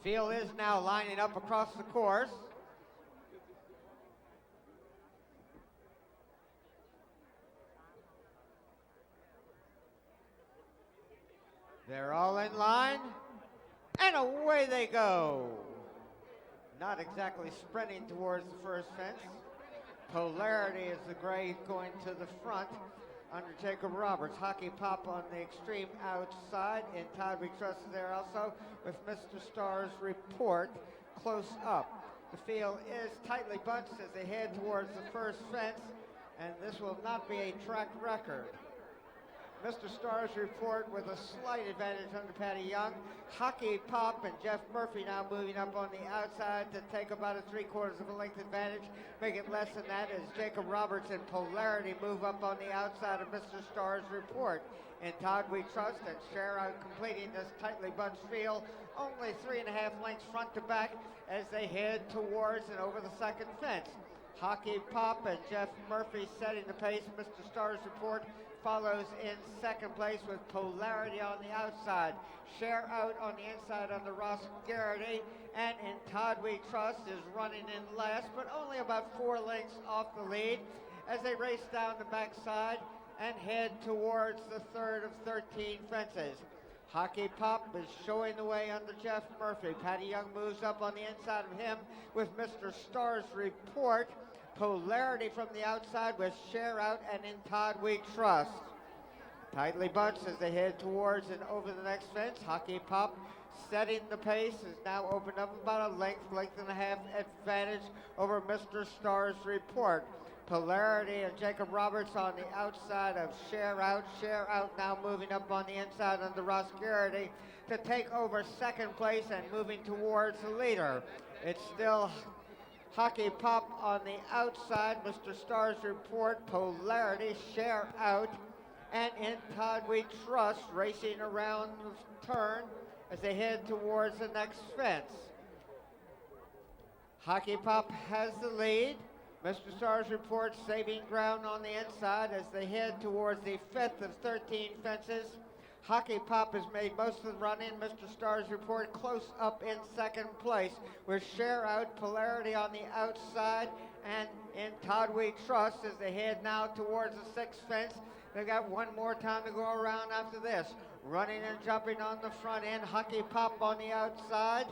Field is now lining up across the course. They're all in line, and away they go. Not exactly sprinting towards the first fence. Polarity is the gray going to the front under Jacob Roberts. Hockey Pop on the extreme outside, and Todd we trust there also with Mr. Starr's Report close up. The field is tightly bunched as they head towards the first fence, and this will not be a track record. Mr. Starr's Report with a slight advantage under Patty Young. Hockey Pop and Jeff Murphy now moving up on the outside to take about a 3/4 of a length advantage. Make it less than that as Jacob Roberts and Polarity move up on the outside of Mr. Starr's Report. In Todd We Trust and Share Out completing this tightly bunched field, only 3.5 lengths front to back as they head towards and over the second fence. Hockey Pop and Jeff Murphy setting the pace. Mr. Starr's Report follows in second place with Polarity on the outside. Share Out on the inside under Ross Garrity, and in Todd We Trust is running in last, but only about 4 lengths off the lead as they race down the backside and head towards the third of 13 fences. Hockey Pop is showing the way under Jeff Murphy. Patty Young moves up on the inside of him with Mr. Starr's Report. Polarity from the outside with Share Out, and in Todd We Trust. Tightly bunched as they head towards and over the next fence. Hockey Pop setting the pace is now opened up about a length and a half advantage over Mr. Starr's Report. Polarity and Jacob Roberts on the outside of Share Out. Share Out now moving up on the inside under Ross Garrity to take over second place and moving towards the leader. It's still Hockey Pop on the outside, Mr. Starr's Report, Polarity, Share Out, and in Todd We Trust racing around the turn as they head towards the next fence. Hockey Pop has the lead. Mr. Starr's Report saving ground on the inside as they head towards the 5th of 13 fences. Hockey Pop has made most of the run-in. Mr. Starr's Report close up in second place with Share Out, Polarity on the outside, and in Todd We Trust as they head now towards the 6th fence. They've got one more time to go around after this. Running and jumping on the front end. Hockey Pop on the outside.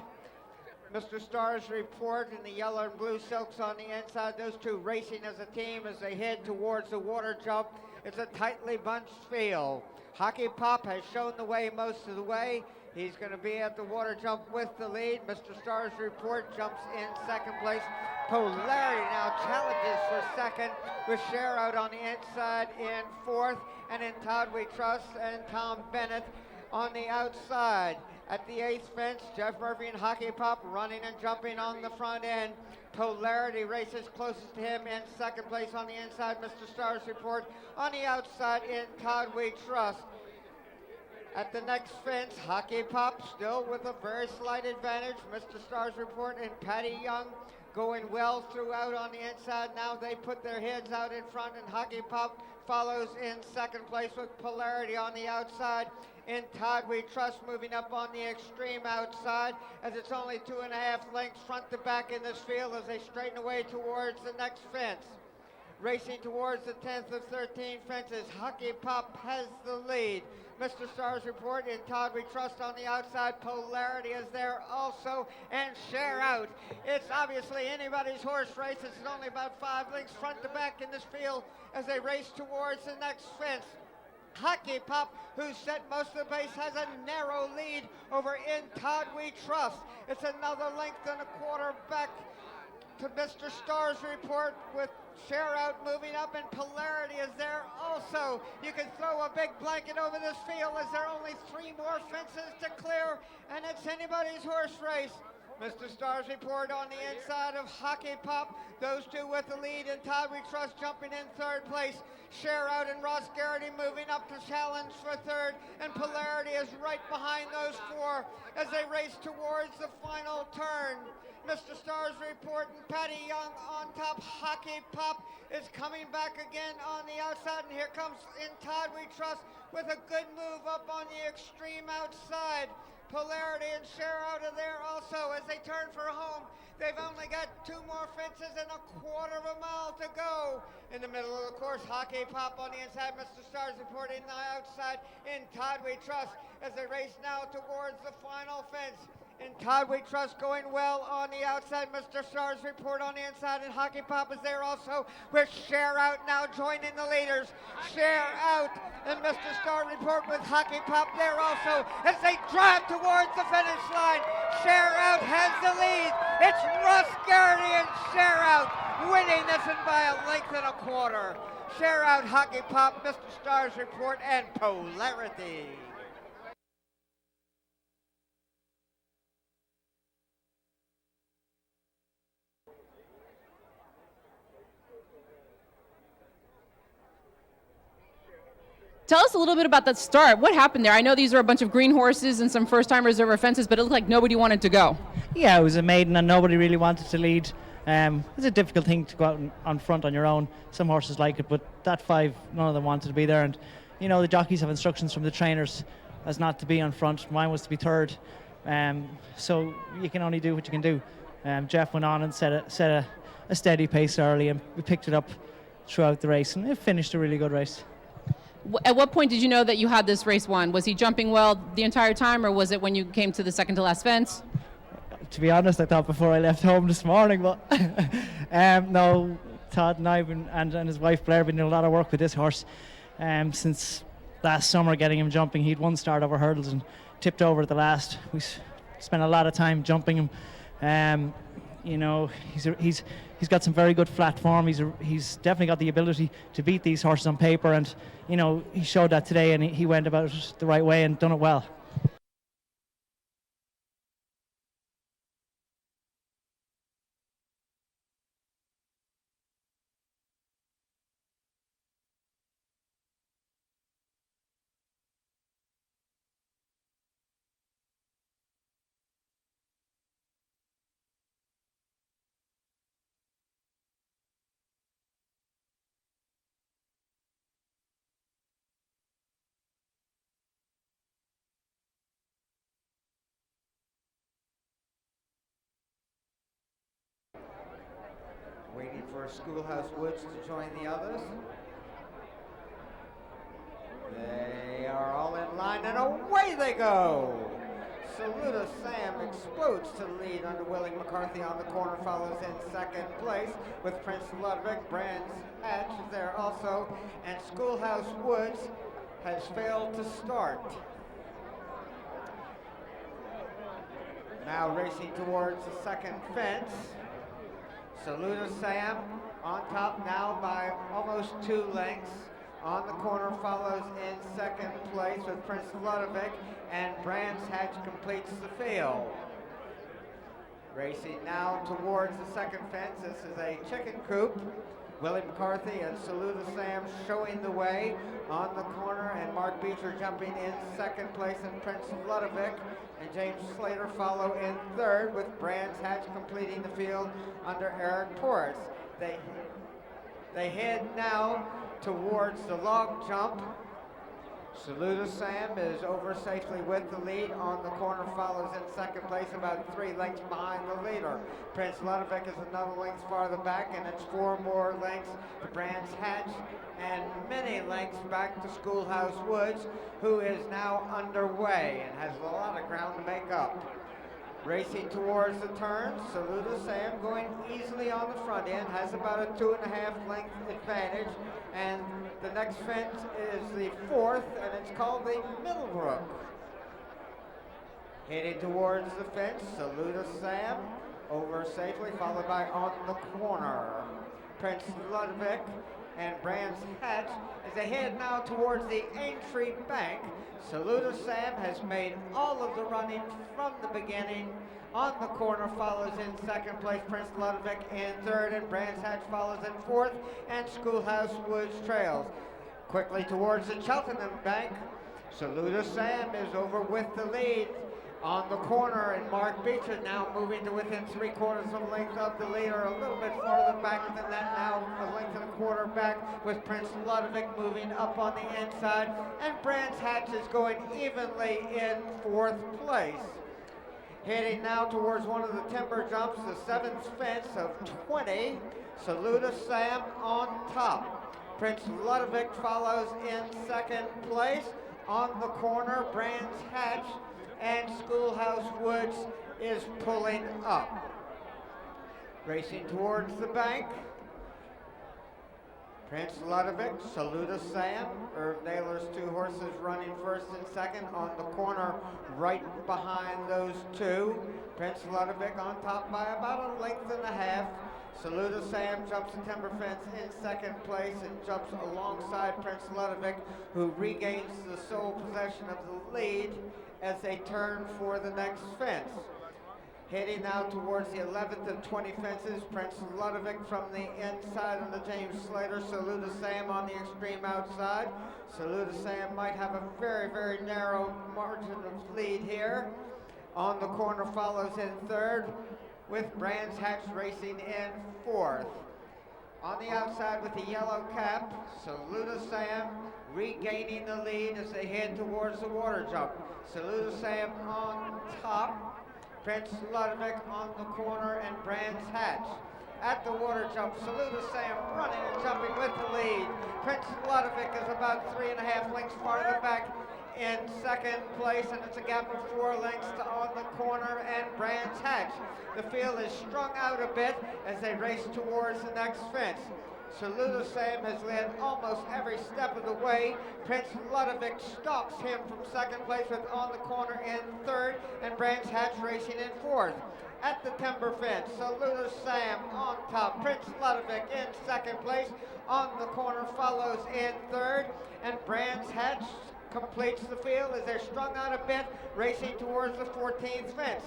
Mr. Starr's Report in the yellow and blue silks on the inside. Those two racing as a team as they head towards the water jump. It's a tightly bunched field. Hockey Pop has shown the way most of the way. He's going to be at the water jump with the lead. Mr. Starr's Report jumps in second place. Polarity now challenges for second with Share Out on the inside in fourth. And in Todd We Trust and Tom Bennett on the outside. At the 8th fence, Jeff Murphy and Hockey Pop running and jumping on the front end. Polarity races closest to him in second place on the inside. Mr. Starr's Report on the outside in Todd We Trust. At the next fence, Hockey Pop still with a very slight advantage. Mr. Starr's Report and Patty Young going well throughout on the inside. Now they put their heads out in front, and Hockey Pop follows in second place with Polarity on the outside. In Todd We Trust moving up on the extreme outside as it's only 2.5 lengths front to back in this field as they straighten away towards the next fence. Racing towards the 10th of 13 fences, Hockey Pop has the lead. Mr. Starr's Report and Todd We Trust on the outside. Polarity is there also, and Share Out. It's obviously anybody's horse race. It's only about 5 lengths front to back in this field as they race towards the next fence. Hockey Pop, who set most of the pace, has a narrow lead over in Todd We Trust. It's another length and a quarter back to Mr. Starr's Report with Share Out moving up, and Polarity is there also. You can throw a big blanket over this field as there are only 3 more fences to clear, and it's anybody's horse race. Mr. Starr's Report on the inside of Hockey Pop. Those two with the lead, and Todd We Trust jumping in third place. Share Out and Ross Garrity moving up to challenge for third, and Polarity is right behind those 4 as they race towards the final turn. Mr. Starr's Report and Patty Young on top. Hockey Pop is coming back again on the outside, and here comes in Todd We Trust with a good move up on the extreme outside. Polarity and Share Out are there also as they turn for home. They've only got 2 more fences and a quarter of a mile to go. In the middle of the course, Hockey Pop on the inside, Mr. Stars Report in the outside. In Todd We Trust as they race now towards the final fence. In Todd We Trust going well on the outside, Mr. Stars Report on the inside, and Hockey Pop is there also with Share Out now joining the leaders. Share Out and Mr. Star Report with Hockey Pop there also as they drive towards the finish line. Share Out has the lead. It's Russ Garrity and Share Out winning this one by a length and a quarter. Share Out, Hockey Pop, Mr. Stars Report, and Polarity. Tell us a little bit about that start. What happened there? I know these are a bunch of green horses and some first-timers over fences, but it looked like nobody wanted to go. Yeah, it was a maiden and nobody really wanted to lead. It's a difficult thing to go out on front on your own. Some horses like it, but that 5, none of them wanted to be there. And, you know, the jockeys have instructions from the trainers as not to be on front. Mine was to be third. So you can only do what you can do. Jeff went on and set a steady pace early, and we picked it up throughout the race, and it finished a really good race. At what point did you know that you had this race won? Was he jumping well the entire time, or was it when you came to the second to last fence? To be honest, I thought before I left home this morning, but no, Todd and I and his wife Blair have been doing a lot of work with this horse since last summer, getting him jumping. He'd 1 start over hurdles and tipped over at the last. We spent a lot of time jumping him. You know, he's got some very good flat form. He's definitely got the ability to beat these horses on paper, and you know, he showed that today, and he went about it the right way and done it well. Waiting for Schoolhouse Woods to join the others. They are all in line, and away they go. Saluda Sam explodes to the lead under Willie McCarthy on the corner, follows in second place with Prince Ludwig. Brands Hatch is there also, and Schoolhouse Woods has failed to start. Now racing towards the second fence. Saluda Sam on top now by almost 2 lengths. On the corner follows in second place with Prince Ludovic, and Brands Hatch completes the field. Racing now towards the second fence. This is a chicken coop. Willie McCarthy and Saluda Sam showing the way on the corner, and Mark Beecher jumping in second place, and Prince Ludovic and James Slater follow in third, with Brands Hatch completing the field under Eric Porras. They head now towards the log jump. Saluda Sam is over safely with the lead. On the corner follows in second place, about 3 lengths behind the leader. Prince Ludovic is another length farther back, and it's 4 more lengths to Brands Hatch, and many lengths back to Schoolhouse Woods, who is now underway and has a lot of ground to make up. Racing towards the turn, Saluda Sam going easily on the front end, has about a 2.5 length advantage, and the next fence is the 4th, and it's called the Middlebrook. Heading towards the fence, Saluda Sam over safely, followed by On the Corner. Prince Ludwig and Brands Hatch as they head now towards the Aintree Bank. Saluda Sam has made all of the running from the beginning. On the corner follows in second place, Prince Ludovic in third, and Brands Hatch follows in fourth, and Schoolhouse Woods trails. Quickly towards the Cheltenham Bank, Saluda Sam is over with the lead. On the corner, and Mark Beecher now moving to within 3/4 of a length of the leader, a little bit farther back than that now, a length and a quarter back, with Prince Ludovic moving up on the inside, and Brands Hatch is going evenly in 4th place. Heading now towards one of the timber jumps, the 7th fence of 20, Saluda Sam on top. Prince Ludovic follows in 2nd place. On the corner, Brands Hatch and Schoolhouse Woods is pulling up. Racing towards the bank, Prince Ludovic, Saluda Sam, Irv Naylor's 2 horses running 1st and 2nd. On the corner, right behind those 2, Prince Ludovic on top by about a length and a half. Saluda Sam jumps the timber fence in 2nd place and jumps alongside Prince Ludovic, who regains the sole possession of the lead as they turn for the next fence. Heading now towards the 11th of 20 fences, Prince Ludovic from the inside on the James Slater, Saluda Sam on the extreme outside. Saluda Sam might have a very, very narrow margin of lead here. On the corner follows in 3rd, with Brands Hatch racing in 4th. On the outside with the yellow cap, Saluda Sam regaining the lead as they head towards the water jump. Saluda Sam on top, Prince Ludovic on the corner, and Brands Hatch. At the water jump, Saluda Sam running and jumping with the lead. Prince Ludovic is about 3.5 lengths farther back in 2nd place, and it's a gap of 4 lengths to on the corner and Brands Hatch. The field is strung out a bit as they race towards the next fence. Saluda Sam has led almost every step of the way. Prince Ludovic stalks him from 2nd place with on the corner in 3rd, and Brands Hatch racing in 4th. At the timber fence, Saluda Sam on top, Prince Ludovic in 2nd place. On the corner follows in 3rd, and Brands Hatch completes the field as they're strung out a bit, racing towards the 14th fence.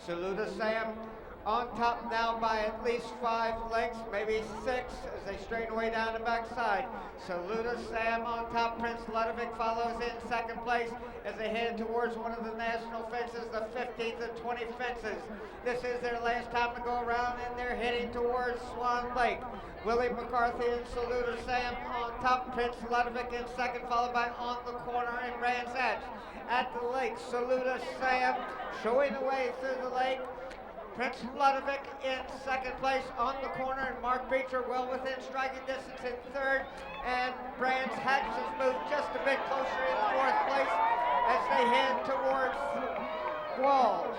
Saluda Sam on top now by at least 5 lengths, maybe 6, as they straighten away down the backside. Saluda Sam on top, Prince Ludovic follows in 2nd place as they head towards one of the national fences, the 15th of 20 fences. This is their last time to go around, and they're heading towards Swan Lake. Willie McCarthy and Saluda Sam on top, Prince Ludovic in 2nd, followed by On the Corner and Brands Hatch. At the lake, Saluda Sam showing the way through the lake. Prince Ludovic in 2nd place. On the corner, and Mark Beecher well within striking distance in 3rd, and Brands Hatch has moved just a bit closer in 4th place as they head towards Walls.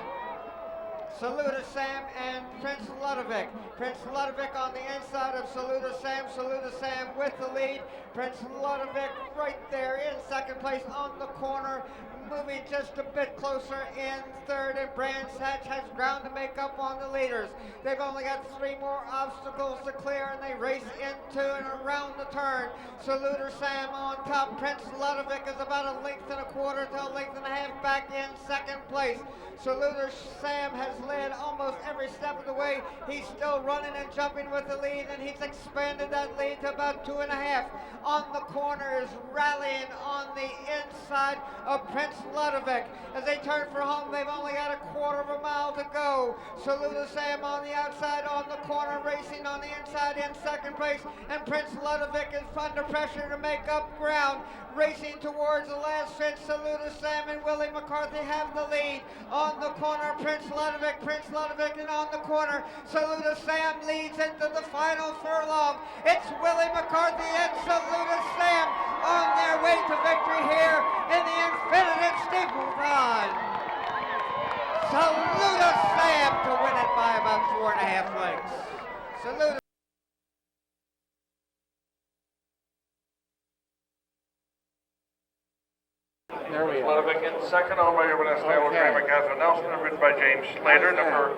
Saluda Sam and Prince Ludovic. Prince Ludovic on the inside of Saluda Sam. Saluda Sam with the lead. Prince Ludovic right there in 2nd place. On the corner, moving just a bit closer in 3rd, and Brands Hatch has ground to make up on the leaders. They've only got 3 more obstacles to clear, and they race into and around the turn. Saluda Sam on top. Prince Ludovic is about a length and a quarter to a length and a half back in 2nd place. Saluda Sam has led almost every step of the way. He's still running and jumping with the lead, and he's expanded that lead to about 2.5. On the corner is rallying on the inside of Prince Ludovic. As they turn for home, they've only got a 1/4 mile to go. Saluda Sam on the outside, on the corner, racing on the inside in 2nd place, and Prince Ludovic is under pressure to make up ground. Racing towards the last fence, Saluda Sam and Willie McCarthy have the lead. On the corner, Prince Ludovic, and on the corner, Saluda Sam leads into the final furlong. It's Willie McCarthy and Saluda Sam on their way to victory here in the Infinitive Steeplethon. Saluda Sam to win it by about 4.5 lengths. Saluda. There we are. Ludovic in 2nd, owned by your National Steeplechase Catherine Nelson, and ridden by James Slater, number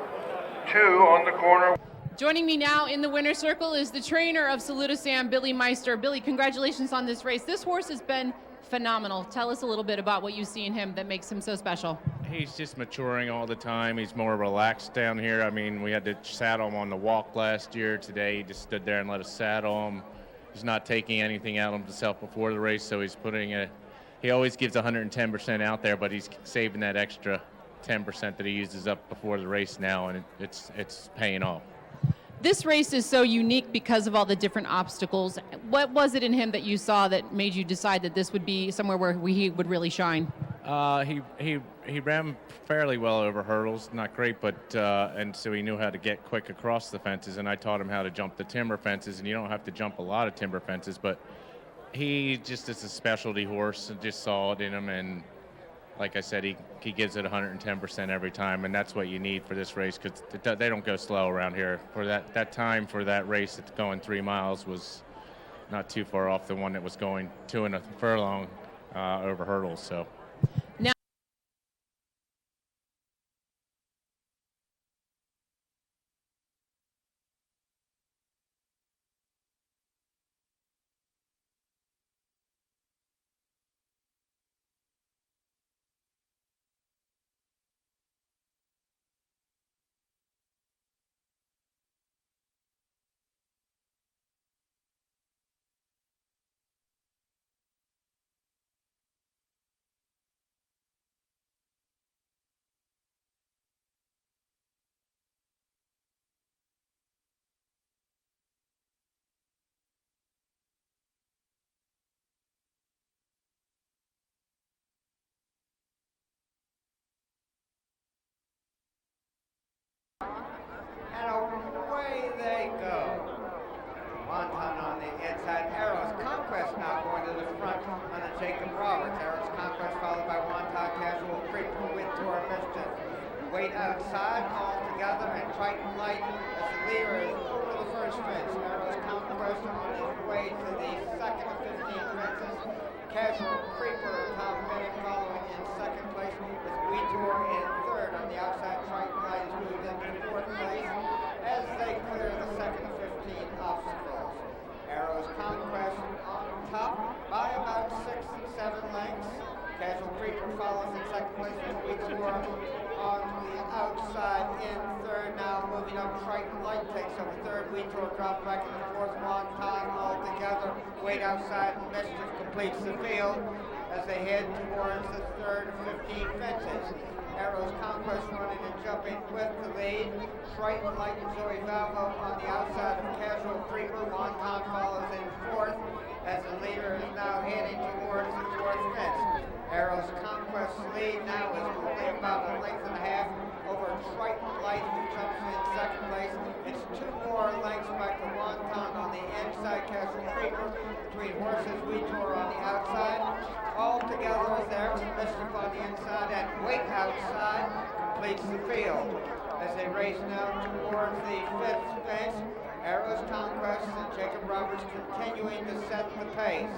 2 on the corner. Joining me now in the winner's circle is the trainer of Saluda Sam, Billy Meister. Billy, congratulations on this race. This horse has been phenomenal. Tell us a little bit about what you see in him that makes him so special. He's just maturing all the time. He's more relaxed down here. I mean, we had to saddle him on the walk last year. Today, he just stood there and let us saddle him. He's not taking anything out of himself before the race, so he's putting he always gives 110% out there, but he's saving that extra 10% that he uses up before the race now, and it's paying off. This race is so unique because of all the different obstacles. What was it in him that you saw that made you decide that this would be somewhere where he would really shine? He ran fairly well over hurdles, not great, but and so he knew how to get quick across the fences, and I taught him how to jump the timber fences, and you don't have to jump a lot of timber fences, but he just is a specialty horse and just saw it in him, and like I said, he gives it 110% every time, and that's what you need for this race because they don't go slow around here. For that time for that race, it's going 3 miles was not too far off the one that was going 2 1/4 furlong over hurdles. So. Now, And away they go. Montan on the inside. Arrows Conquest now going to the front on the Jacob Roberts. Arrows Conquest followed by Montan Casual Creeper, Wintour, Mischief. Wait outside all together, and Triton Light as the leader is over the first fence. Arrows Conquest on his way to the second of 15 fences. Casual Creeper, Tom Bennett following in second place with Wintour in third. On the outside, Triton Light is moved into fourth place as they clear the second of 15 obstacles. Arrows Conquest on top by about 6 and 7 lengths. Casual Creeper follows in second place with Wintour on the outside in third. Now moving up, Triton Light takes over third. Wintour drops back in the fourth. Long time all together. Wait outside, and Mischief completes the field as they head towards the third of 15 fences. Arrows Conquest running and jumping with the lead. Triton Light and Zoe Valvo on the outside of Casual Creeper. Montan follows in fourth as the leader is now heading towards the fourth fence. Arrows Conquest's lead now is only about a length and a half over Triton Light, who jumps in second place. It's 2 more lengths back to Montan on the inside. Casual Creeper between horses. Wintour on the outside. All together is there with Mischief on the inside and Wait outside completes the field. As they race now towards the fifth fence, Arrows Conquest and Jacob Roberts continuing to set the pace.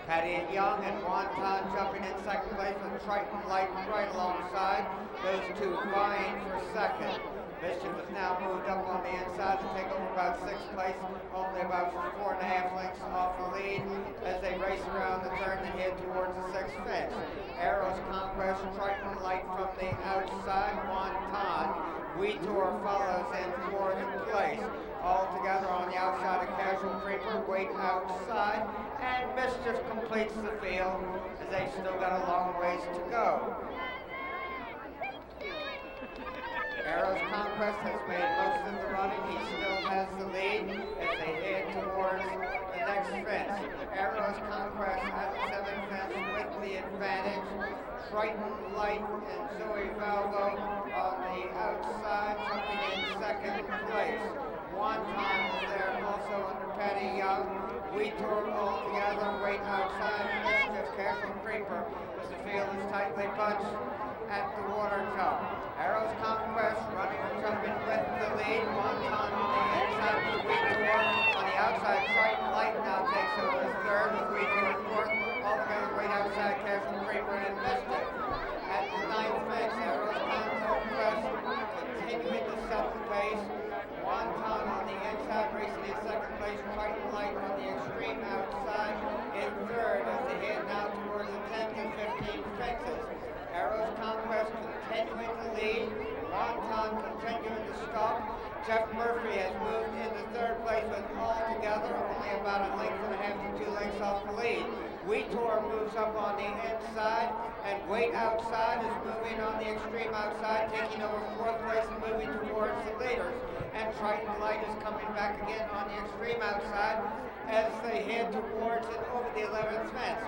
Patty and Young and Montan jumping in second place with Triton Light right alongside. Those two vying for second. Mischief has now moved up on the inside to take over about 6th place, only about 4.5 lengths off the lead as they race around the turn and head towards the 6th fence. Arrows Conquest, Triton Light from the outside, Montan. Wintour follows in 4th place. All together on the outside of Casual Creeper, Wait outside, and Mischief completes the field as they've still got a long ways to go. Arrows Conquest has made most of the running. He still has the lead as they head towards the next fence. Arrows Conquest at the 7th fence with the advantage. Triton Light and Zoe Valvo on the outside, jumping in second place. Montan is there also under Patty Young. Wintour all together, Wait outside, Mischief, Casual Creeper as the field is tightly bunched at the water jump. Arrows Conquest running and jumping with the lead. Montan on the inside with Wintour. On the outside, Triton Light now takes over as third with Wintour in fourth. All together, Wait outside, Casual Creeper and Mischief. At the 9th fence, Arrows Conquest continuing to set the pace. Montan on the inside, racing in second place. Triton Light on the extreme outside in third as they head now towards the 10th and 15th fences. Arrows Conquest continuing to lead. Montan continuing to stop. Jeff Murphy has moved into third place with all together only about a length and a half to 2 lengths off the lead. Weetor moves up on the inside, and Wait Outside is moving on the extreme outside, taking over fourth place and moving towards the leaders. And Triton Light is coming back again on the extreme outside as they head towards and over the 11th fence.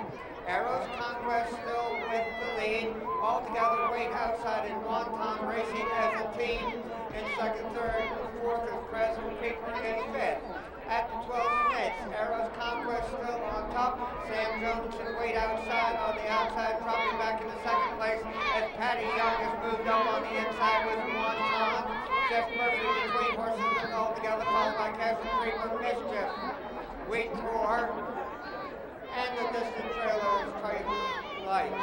Arrows Conquest still with the lead. Altogether, Wait Outside and Wonton racing as a team. In second, third, fourth is Crescent Creeper in fifth. At the 12th fence, Arrows Conquest still on top. Sam Jones and Wait Outside on the outside, dropping back into second place as Patty Young has moved up on the inside with Wonton. Jeff Murphy between horses and all together, followed by Crescent Creeper, Mischief, Weetor, and the distant trailer is Triton Light.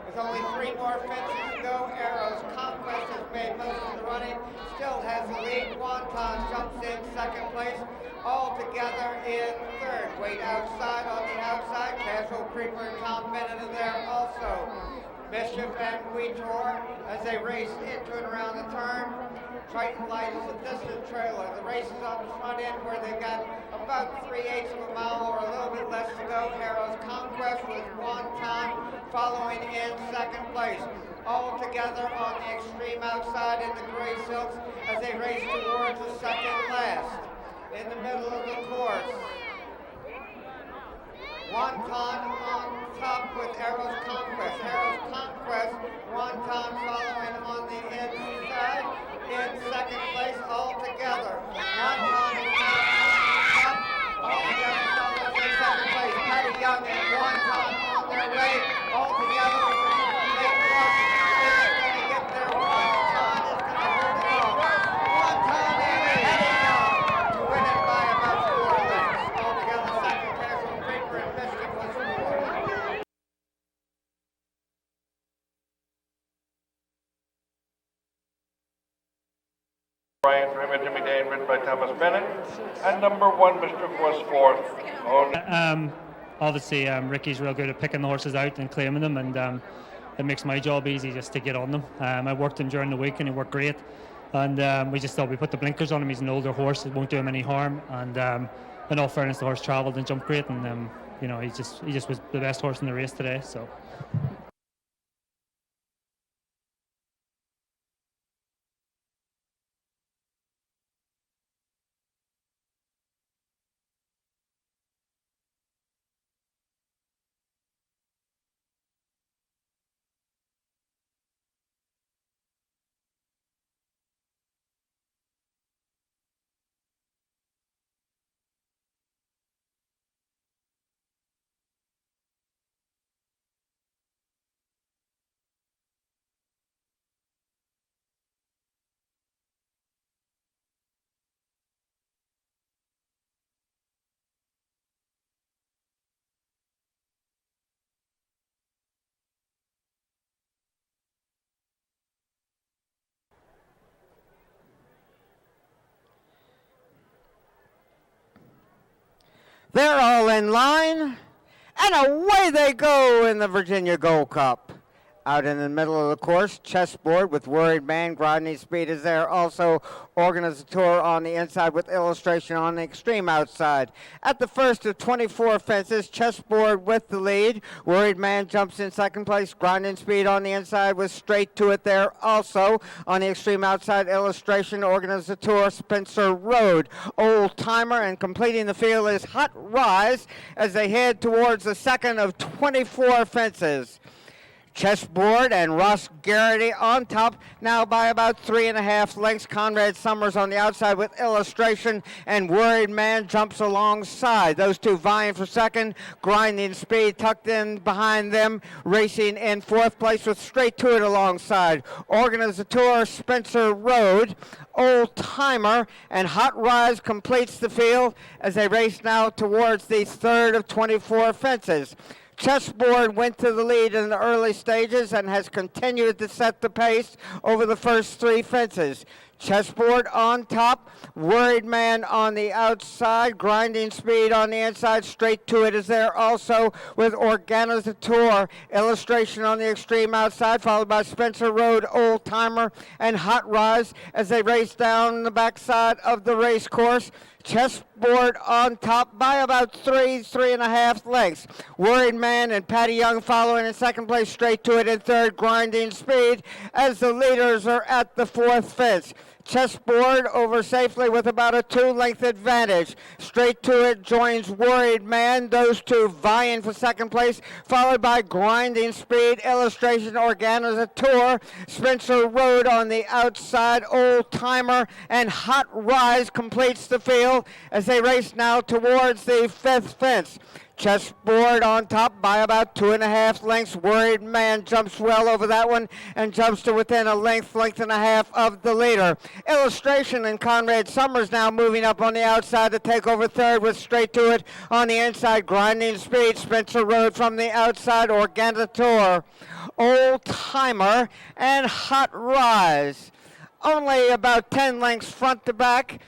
With only 3 more fences to go, Arrows Conquest has made most of the running, still has the lead. Wonton jumps in second place, all together in third. Wait Outside on the outside, Casual Creeper and Tom Bennett are there also. Mischief and Weetor as they race into and around the turn. Triton Light is a distant trailer. The race is on the front end where they've got about 3/8 of a mile or a little bit less to go. Arrows Conquest with Wonton following in second place. All together on the extreme outside in the gray silks as they race towards the second last. In the middle of the course, Wonton on top with Arrows Conquest. Arrows Conquest, Wonton following on the inside. In second place altogether. Wonton is now on top. Altogether, Lovells in second place. Patty Young and Wonton on their way. Altogether, late course is going to get there. Wonton is going to hold it off. Wonton and Patty Young to win it by about 4 lengths. Altogether, second, Casual Creeper and Mischief was 4. Brian Freeman, Jimmy Dane, ridden by Thomas Bennett. And number 1, Mr. was 4th. Obviously, Ricky's real good at picking the horses out and claiming them, and it makes my job easy just to get on them. I worked him during the week, and he worked great. And we just thought we put the blinkers on him. He's an older horse; it won't do him any harm. And in all fairness, the horse travelled and jumped great, and you know, he just was the best horse in the race today. So. They're all in line, and away they go in the Virginia Gold Cup. Out in the middle of the course, Chessboard with Worried Man, Grinding Speed is there. Also, Organizator on the inside with Illustration on the extreme outside. At the first of 24 fences, Chessboard with the lead. Worried Man jumps in second place. Grinding Speed on the inside with Straight to It there. Also, on the extreme outside, Illustration, Organizator, Spencer Road. Old Timer, and completing the field is Hot Rise as they head towards the second of 24 fences. Chessboard and Ross Garrity on top, now by about 3.5 lengths. Conrad Summers on the outside with Illustration, and Worried Man jumps alongside. Those two vying for second. Grinding Speed tucked in behind them, racing in fourth place with Straight to It alongside. Organizator, Spencer Road, Old Timer, and Hot Rise completes the field as they race now towards the third of 24 fences. Chessboard went to the lead in the early stages and has continued to set the pace over the first 3 fences. Chessboard on top, Worried Man on the outside, Grinding Speed on the inside, Straight to It is there also with Organizator, Illustration on the extreme outside, followed by Spencer Road, Old Timer, and Hot Rise as they race down the backside of the race course. Chessboard on top by about 3.5 lengths. Worried Man and Patty Young following in second place, Straight to It in third, Grinding Speed as the leaders are at the fourth fence. Chessboard over safely with about a 2-length advantage. Straight to It joins Worried Man. Those two vying for second place, followed by Grinding Speed, Illustration, Organizator, Spencer Road on the outside, Old Timer, and Hot Rise completes the field as they race now towards the fifth fence. Chessboard on top by about 2.5 lengths. Worried Man jumps well over that one and jumps to within a length and a half of the leader. Illustration and Conrad Summers now moving up on the outside to take over third with Straight to It on the inside. Grinding Speed, Spencer Road from the outside, Organizator, Old Timer, and Hot Rise. Only about 10 lengths front to back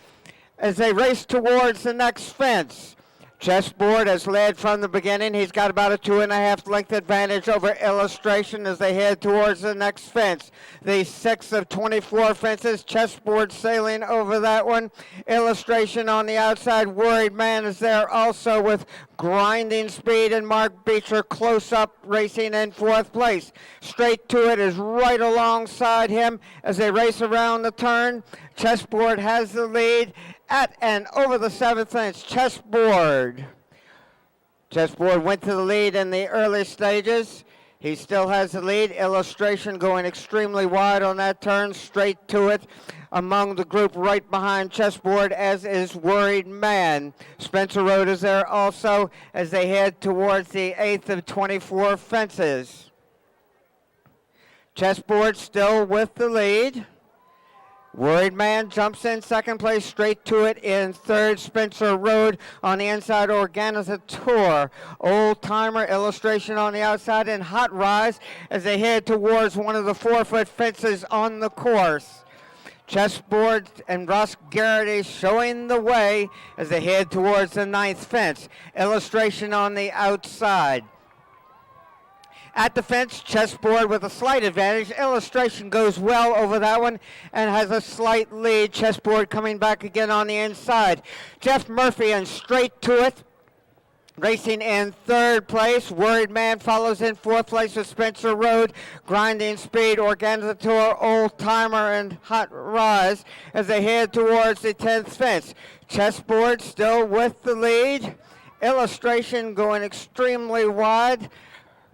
as they race towards the next fence. Chessboard has led from the beginning. He's got about a 2.5 length advantage over Illustration as they head towards the next fence. The 6th of 24 fences. Chessboard sailing over that one. Illustration on the outside. Worried Man is there also with Grinding Speed and Mark Beecher close up racing in fourth place. Straight to It is right alongside him as they race around the turn. Chessboard has the lead at and over the 7th inch. Chessboard went to the lead in the early stages. He still has the lead. Illustration going extremely wide on that turn. Straight to It among the group right behind Chessboard, as is Worried Man. Spencer Road is there also as they head towards the 8th of 24 fences. Chessboard still with the lead. Worried Man jumps in second place, Straight to It in third. Spencer Road on the inside, Organizator. Old Timer, Illustration on the outside, and Hot Rise as they head towards one of the 4-foot fences on the course. Chessboard and Ross Garrity showing the way as they head towards the 9th fence. Illustration on the outside. At the fence, Chessboard with a slight advantage. Illustration goes well over that one and has a slight lead. Chessboard coming back again on the inside. Jeff Murphy and Straight to It racing in third place. Worried Man follows in fourth place with Spencer Road, Grinding Speed, Organizator, Old Timer, and Hot Rise as they head towards the 10th fence. Chessboard still with the lead. Illustration going extremely wide.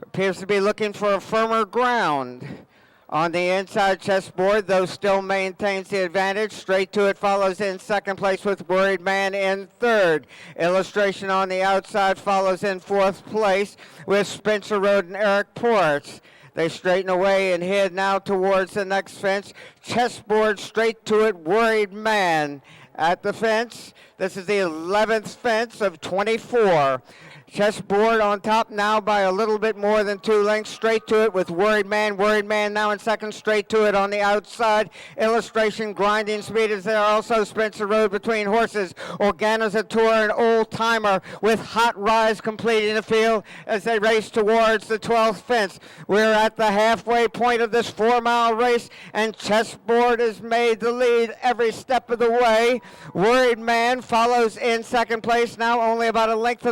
Appears to be looking for a firmer ground. On the inside, Chessboard, though, still maintains the advantage. Straight to It follows in second place with Worried Man in third. Illustration on the outside follows in fourth place with Spencer Road and Eric Ports. They straighten away and head now towards the next fence. Chessboard, Straight to It, Worried Man at the fence. This is the 11th fence of 24. Chessboard on top now by a little bit more than 2 lengths. Straight to It with Worried Man. Worried Man now in second. Straight to It on the outside. Illustration, Grinding Speed is there also. Spencer Road between horses. Organizator and Old Timer with Hot Rise completing the field as they race towards the 12th fence. We're at the halfway point of this 4-mile race, and Chessboard has made the lead every step of the way. Worried Man follows in second place, now only about 1.25 lengths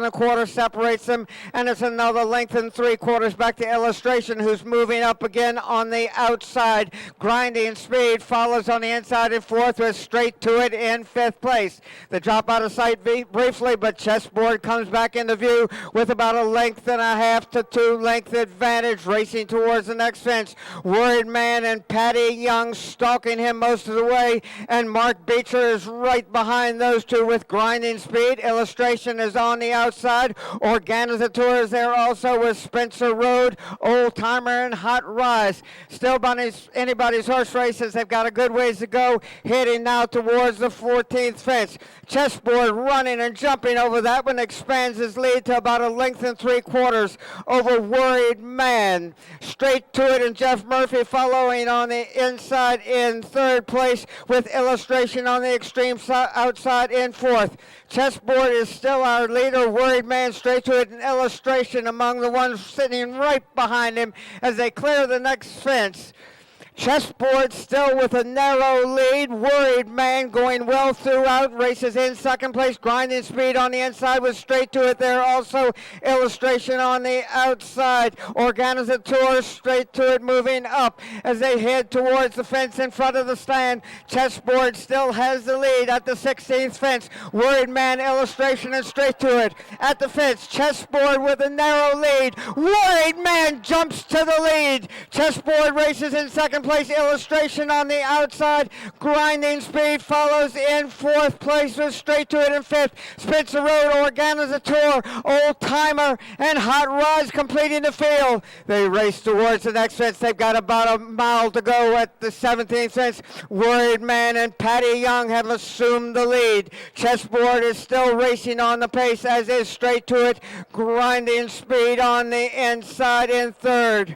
separates them, and it's another 1.75 lengths back to Illustration, who's moving up again on the outside. Grinding Speed follows on the inside in fourth with Straight to It in 5th place. They drop out of sight briefly, but Chessboard comes back into view with about 1.5 to 2 length advantage, racing towards the next fence. Worried Man and Patty Young stalking him most of the way, and Mark Beecher is right behind those two with Grinding Speed. Illustration is on the outside. Organizator is there also with Spencer Road, Old Timer, and Hot Rise. Still anybody's horse races. They've got a good ways to go, heading now towards the 14th fence. Chessboard running and jumping over that one, expands his lead to about 1 3/4 over Worried Man. Straight to it, and Jeff Murphy following on the inside in 3rd place, with Illustration on the extreme outside in 4th. Chessboard is still our leader. Worried Man, Straight to it, and Illustration among the ones sitting right behind him as they clear the next fence. Chessboard still with a narrow lead. Worried Man going well throughout. Races in 2nd place. Grinding Speed on the inside with Straight to it there. Also Illustration on the outside. Organizator, Straight to it, moving up as they head towards the fence in front of the stand. Chessboard still has the lead at the 16th fence. Worried Man, Illustration, and Straight to it at the fence. Chessboard with a narrow lead. Worried Man jumps to the lead. Chessboard races in 2nd place. Illustration on the outside. Grinding Speed follows in 4th place with Straight to it in 5th. Spencer Road, Organizator, Old Timer, and Hot Rise completing the field. They race towards the next fence. They've got about 1 mile to go at the 17th fence. Worried Man and Patty Young have assumed the lead. Chessboard is still racing on the pace, as is Straight to it. Grinding Speed on the inside in 3rd.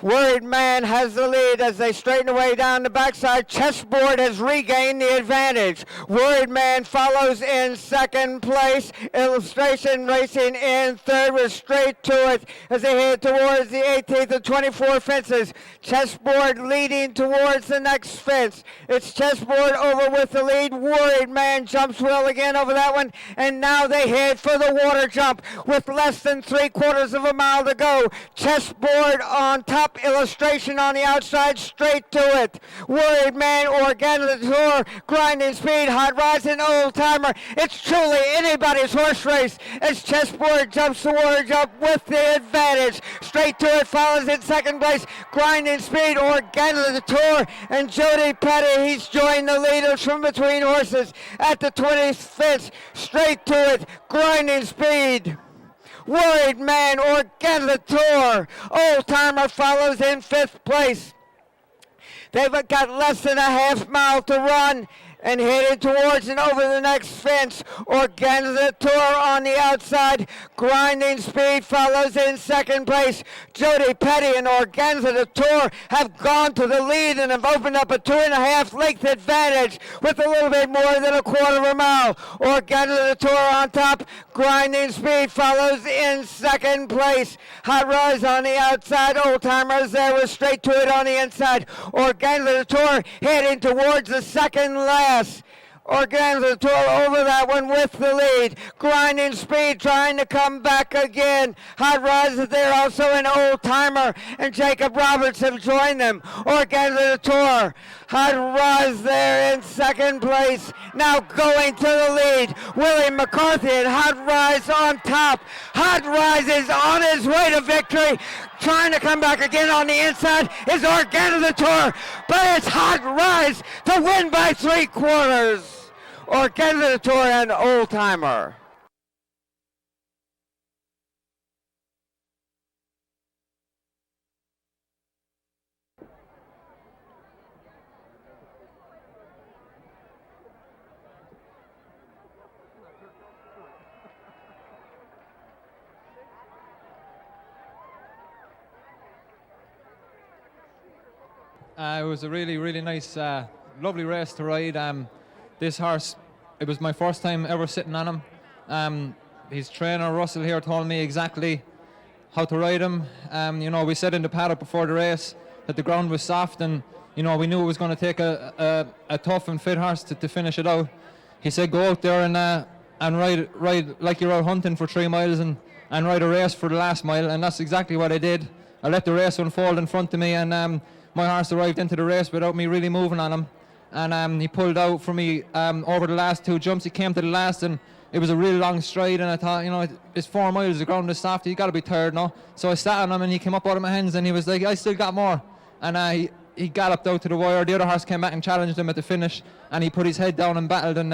Worried Man has the lead as they straighten away down the backside. Chessboard has regained the advantage. Worried Man follows in 2nd place. Illustration racing in 3rd with Straight to it as they head towards the 18th and 24 fences. Chessboard leading towards the next fence. It's Chessboard over with the lead. Worried Man jumps well again over that one, and now they head for the water jump with less than 3/4 of a mile to go. Chessboard on top. Illustration on the outside. Straight to it. Worried Man, Organizator, Grinding Speed, Hot Rise, and Old Timer. It's truly anybody's horse race as Chessboard jumps the water jump with the advantage. Straight to it follows in 2nd place. Grinding Speed, Organizator, and Jody Petty. He's joined the leaders from between horses at the 20th fence. Straight to it. Grinding Speed. Worried Man, Organizator. Old Timer follows in 5th place. They've got less than a half mile to run and headed towards and over the next fence. Organizator on the outside. Grinding Speed follows in 2nd place. Jody Petty and Organizator have gone to the lead and have opened up a 2.5 length advantage with a little bit more than 1/4 of a mile. Organizator on top. Grinding Speed follows in 2nd place. Hot Rise on the outside. Old Timers there with Straight to it on the inside. Organizator heading towards the 2nd last. Organizator over that one with the lead. Grinding Speed trying to come back again. Hot Rise is there also, an Old Timer, and Jacob Roberts have joined them. Organizator, Hot Rise there in 2nd place. Now going to the lead. Willie McCarthy and Hot Rise on top. Hot Rise is on his way to victory. Trying to come back again on the inside is Organizator, but it's Hot Rise to win by 3/4. Organizator and Old Timer. It was a really, really nice, lovely race to ride. This horse, it was my first time ever sitting on him. His trainer, Russell, here told me exactly how to ride him. We said in the paddock before the race that the ground was soft, and we knew it was going to take a tough and fit horse to finish it out. He said, go out there and ride like you're out hunting for 3 miles and ride a race for the last mile, and that's exactly what I did. I let the race unfold in front of me, and my horse arrived into the race without me really moving on him, and he pulled out for me over the last 2 jumps. He came to the last, and it was a really long stride, and I thought, it's 4 miles, the ground is soft, you got to be tired now. So I sat on him, and he came up out of my hands, and he was like, I still got more. And he galloped out to the wire. The other horse came back and challenged him at the finish, and he put his head down and battled, and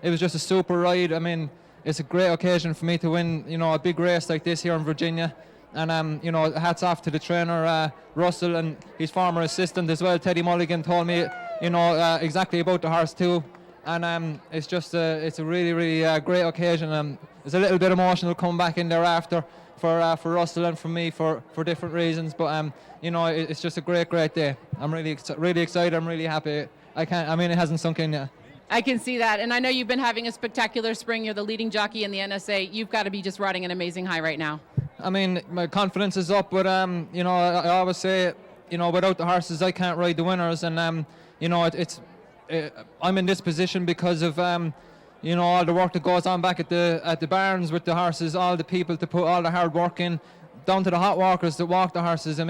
it was just a super ride. I mean, it's a great occasion for me to win, a big race like this here in Virginia. And hats off to the trainer Russell and his former assistant as well, Teddy Mulligan, told me exactly about the horse too. And it's just it's a really, really great occasion. It's a little bit emotional coming back in there after for Russell and for me for different reasons. But it's just a great day. I'm really excited. I'm really happy. It hasn't sunk in yet. I can see that, and I know you've been having a spectacular spring. You're the leading jockey in the NSA. You've got to be just riding an amazing high right now. My confidence is up, but I always say, without the horses, I can't ride the winners, and I'm in this position because of all the work that goes on back at the barns with the horses, all the people to put all the hard work in, down to the hot walkers that walk the horses.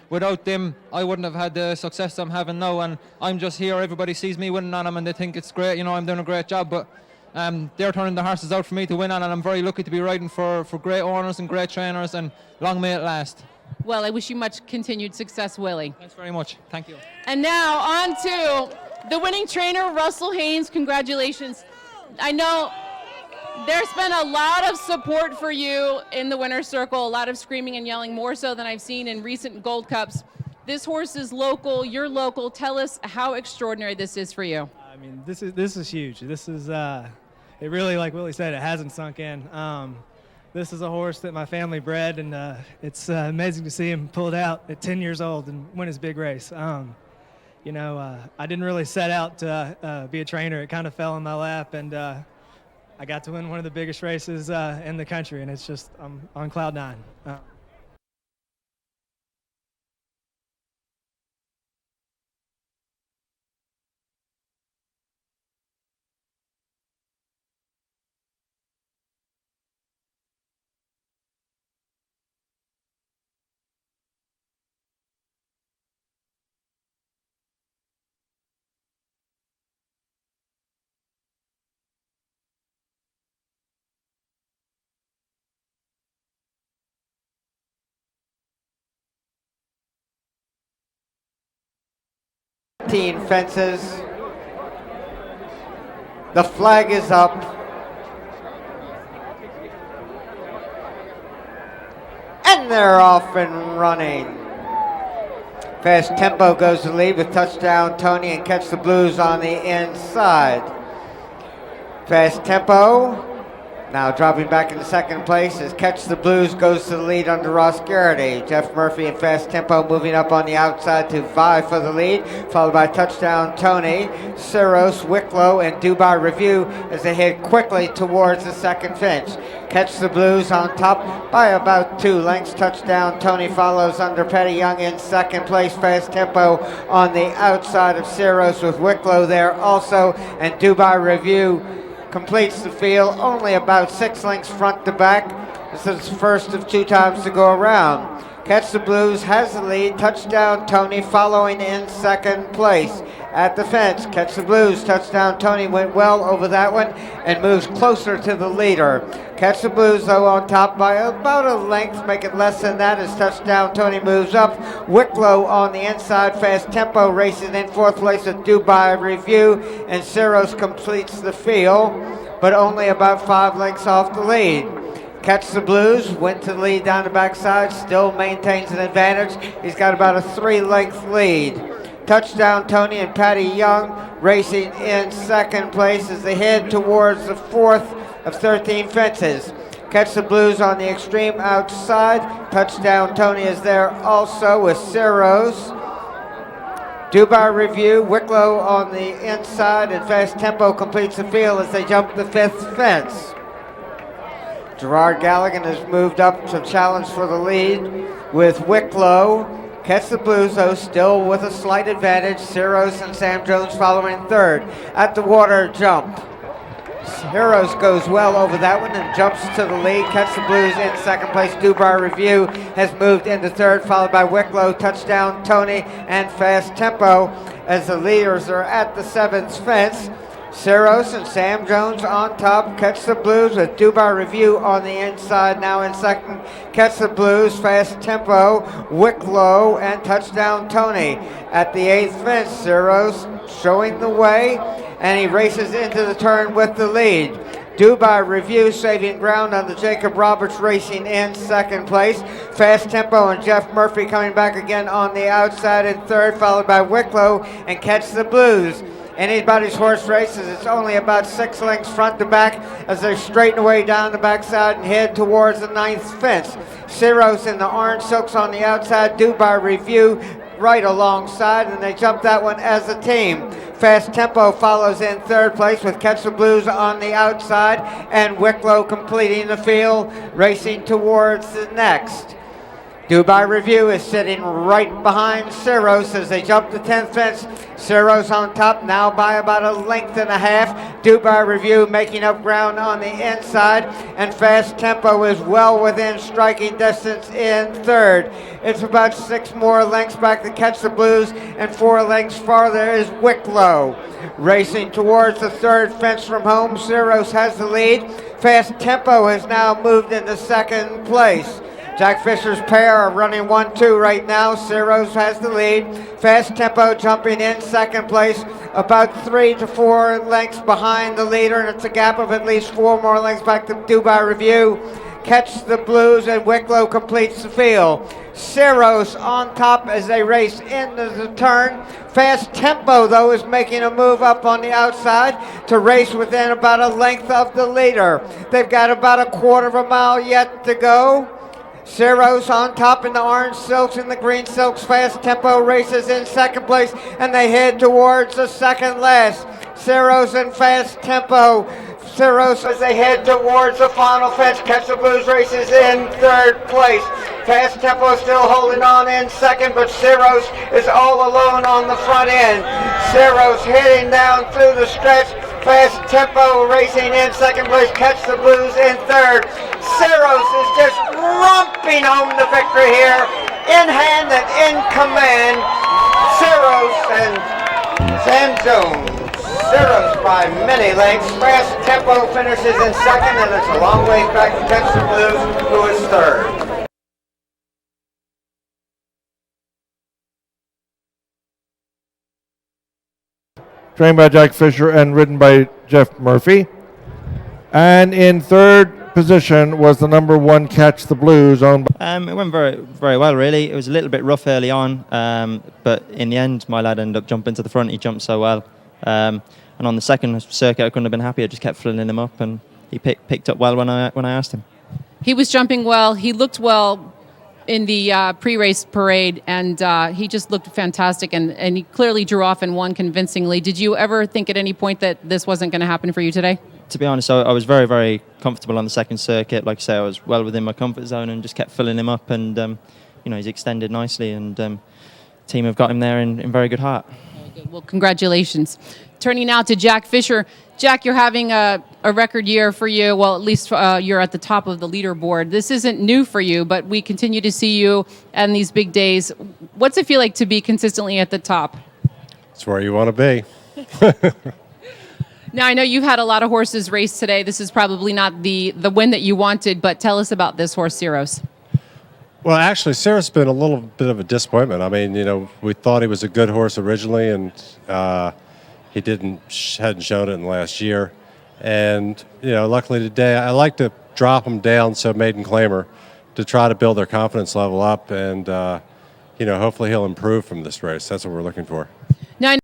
Without them, I wouldn't have had the success I'm having now, and I'm just here. Everybody sees me winning on them, and they think it's great. I'm doing a great job, but they're turning the horses out for me to win on, and I'm very lucky to be riding for great owners and great trainers, and long may it last. Well, I wish you much continued success, Willie. Thanks very much. Thank you. And now on to the winning trainer, Russell Haynes. Congratulations. I know there's been a lot of support for you in the winner's circle, a lot of screaming and yelling, more so than I've seen in recent Gold Cups. This horse is local, you're local. Tell us how extraordinary this is for you. This is huge. This is it really, like Willie said, it hasn't sunk in. This is a horse that my family bred, and it's amazing to see him pulled out at 10 years old and win his big race. I didn't really set out to be a trainer. It kind of fell in my lap, and I got to win one of the biggest races in the country, and it's just, I'm on cloud nine. Fences. The flag is up. And they're off and running. Fast Tempo goes to lead with Touchdown Tony and Catch the Blues on the inside. Fast Tempo now dropping back into second place as Catch the Blues goes to the lead under Ross Garrity. Jeff Murphy and Fast Tempo moving up on the outside to vie for the lead, followed by Touchdown Tony, Syros, Wicklow, and Dubai Review as they head quickly towards the second fence. Catch the Blues on top by about 2 lengths. Touchdown Tony follows under Petty Young in second place. Fast Tempo on the outside of Syros with Wicklow there also, and Dubai Review completes the field only about 6 lengths front to back. This is the first of 2 times to go around. Catch the Blues has the lead. Touchdown Tony following in second place. At the fence, Catch the Blues, Touchdown Tony went well over that one and moves closer to the leader. Catch the Blues, though, on top by about a length, make it less than that as Touchdown Tony moves up. Wicklow on the inside, Fast Tempo racing in fourth place with Dubai Review, and Syros completes the field, but only about 5 lengths off the lead. Catch the Blues went to the lead down the backside, still maintains an advantage. He's got about a 3-length lead. Touchdown Tony and Patty Young racing in second place as they head towards the fourth of 13 fences. Catch the Blues on the extreme outside. Touchdown Tony is there also with Syros. Dubai Review, Wicklow on the inside, and Fast Tempo completes the field as they jump the 5th fence. Gerard Galligan has moved up to challenge for the lead with Wicklow. Catch the Blues, though, still with a slight advantage. Syros and Sam Jones following third. At the water jump, Syros goes well over that one and jumps to the lead. Catch the Blues in second place. Dubai Review has moved into third, followed by Wicklow, Touchdown Tony, and Fast Tempo as the leaders are at the 7th fence. Syros and Sam Jones on top. Catch the Blues with Dubai Review on the inside, now in second. Catch the Blues, Fast Tempo, Wicklow, and Touchdown Tony. At the 8th fence, Syros showing the way, and he races into the turn with the lead. Dubai Review saving ground on the Jacob Roberts Racing in second place. Fast Tempo and Jeff Murphy coming back again on the outside in third, followed by Wicklow and Catch the Blues. Anybody's horse races, it's only about 6 lengths front to back as they straighten away down the backside and head towards the 9th fence. Ciros in the orange silks on the outside, Dubai Review right alongside, and they jump that one as a team. Fast Tempo follows in third place with Catch the Blues on the outside and Wicklow completing the field, racing towards the next. Dubai Review is sitting right behind Ciros as they jump the 10th fence. Ciros on top now by about a length and a half. Dubai Review making up ground on the inside, and Fast Tempo is well within striking distance in third. It's about 6 more lengths back to Catch the Blues, and 4 lengths farther is Wicklow. Racing towards the 3rd fence from home, Ciros has the lead. Fast Tempo has now moved into second place. Jack Fisher's pair are running 1-2 right now. Ciros has the lead. Fast Tempo jumping in second place, about 3 to 4 lengths behind the leader, and it's a gap of at least 4 more lengths back to Dubai Review. Catch the Blues and Wicklow completes the field. Ciros on top as they race into the turn. Fast Tempo, though, is making a move up on the outside to race within about a length of the leader. They've got about a quarter of a mile yet to go. Ciros on top in the orange silks and the green silks. Fast Tempo races in second place, and they head towards the second last. Ciros and Fast Tempo. Ciros as they head towards the final fence. Catch the Blues races in third place. Fast Tempo still holding on in second, but Ciros is all alone on the front end. Ciros heading down through the stretch. Fast Tempo racing in second place. Catch the Blues in third. Ciros is just romping home the victory here, in hand and in command. Ciros and Sam Jones. Ciros by many lengths. Fast Tempo finishes in second, and it's a long way back to Catch the Blues, who is third. Trained by Jack Fisher and ridden by Jeff Murphy. And in third position was the number 1 Catch the Blues owned by... It went very, very well, really. It was a little bit rough early on, but in the end, my lad ended up jumping to the front. He jumped so well. And on the second circuit, I couldn't have been happier. I just kept filling him up, and he picked up well when I asked him. He was jumping well. He looked well in the pre-race parade, and he just looked fantastic, and he clearly drew off and won convincingly. Did you ever think at any point that this wasn't going to happen for you today? To be honest, I was very, very comfortable on the second circuit. Like I say, I was well within my comfort zone and just kept filling him up, and he's extended nicely, and team have got him there in very good heart. Very good. Well, congratulations. Turning now to Jack Fisher. Jack, you're having a record year for you. Well, at least you're at the top of the leaderboard. This isn't new for you, but we continue to see you on these big days. What's it feel like to be consistently at the top? It's where you want to be. Now, I know you've had a lot of horses race today. This is probably not the win that you wanted, but tell us about this horse, Ciros. Well, actually, Ciros has been a little bit of a disappointment. I mean, we thought he was a good horse originally, and he hadn't shown it in the last year. And, luckily today, I like to drop him down so maiden claimer to try to build their confidence level up, and, hopefully he'll improve from this race. That's what we're looking for. Now, I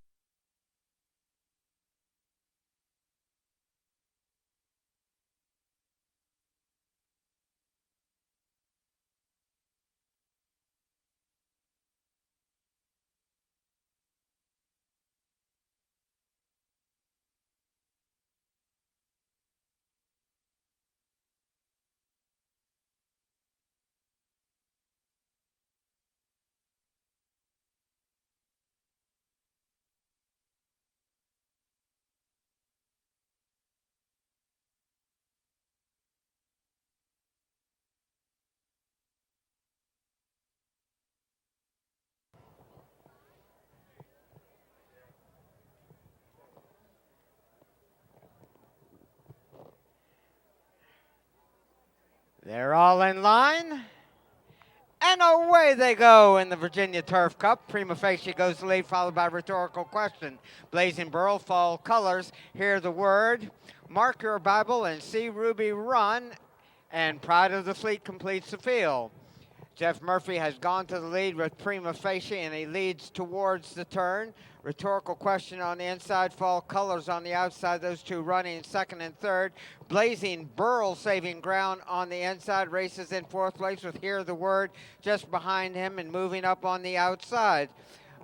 They're all in line and away they go in the Virginia Turf Cup. Prima Facie goes to lead, followed by Rhetorical Question. Blazing Burl, Fall Colors, Hear the Word, Mark Your Bible, and See Ruby Run, and Pride of the Fleet completes the field. Jeff Murphy has gone to the lead with Prima Facie, and he leads towards the turn. Rhetorical Question on the inside, Fall Colors on the outside, those two running second and third. Blazing Burl saving ground on the inside, races in fourth place with Hear the Word just behind him and moving up on the outside.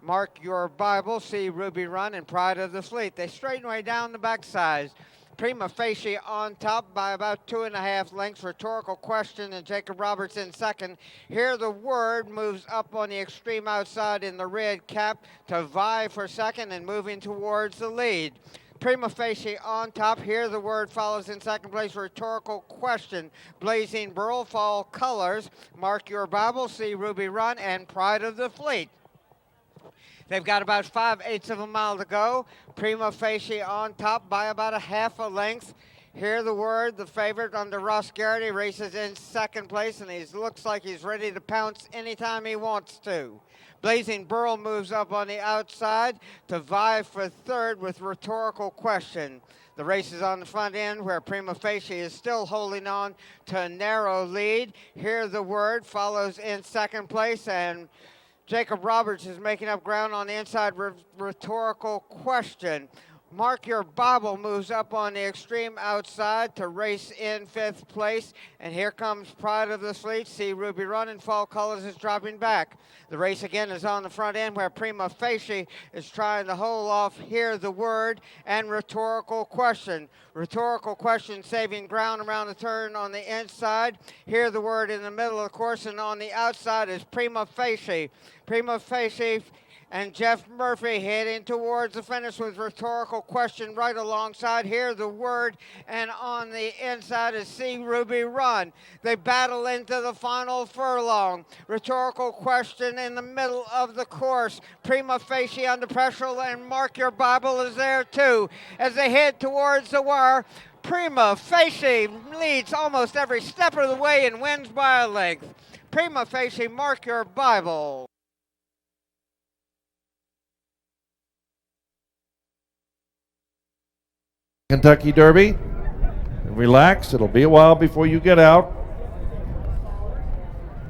Mark Your Bible, See Ruby Run, and Pride of the Fleet. They straighten way down the backside. Prima Facie on top by about 2.5 lengths. Rhetorical Question and Jacob Roberts in second. Hear the Word moves up on the extreme outside in the red cap to vie for second and moving towards the lead. Prima Facie on top. Hear the Word follows in second place. Rhetorical Question, Blazing Burl, Fall Colors, Mark Your Bible, See Ruby Run, and Pride of the Fleet. They've got about 5/8 of a mile to go. Prima Facie on top by about 1/2 length. Hear the Word, the favorite under Ross Garrity, races in second place, and he looks like he's ready to pounce anytime he wants to. Blazing Burl moves up on the outside to vie for third with Rhetorical Question. The race is on the front end where Prima Facie is still holding on to a narrow lead. Hear the Word follows in second place, and Jacob Roberts is making up ground on the inside. Rhetorical Question. Mark Your Bible moves up on the extreme outside to race in fifth place. And here comes Pride of the Fleet. See Ruby Run, and Fall Colors is dropping back. The race again is on the front end where Prima Facie is trying to hold off Hear the Word and Rhetorical Question. Rhetorical Question saving ground around the turn on the inside. Hear the Word in the middle of the course, and on the outside is Prima Facie. Prima Facie and Jeff Murphy heading towards the finish with Rhetorical Question right alongside. Hear the Word, and on the inside is See Ruby Run. They battle into the final furlong. Rhetorical Question in the middle of the course. Prima Facie under pressure, and Mark Your Bible is there too. As they head towards the wire, Prima Facie leads almost every step of the way and wins by a length. Prima Facie, Mark Your Bible. Kentucky Derby. Relax, it'll be a while before you get out.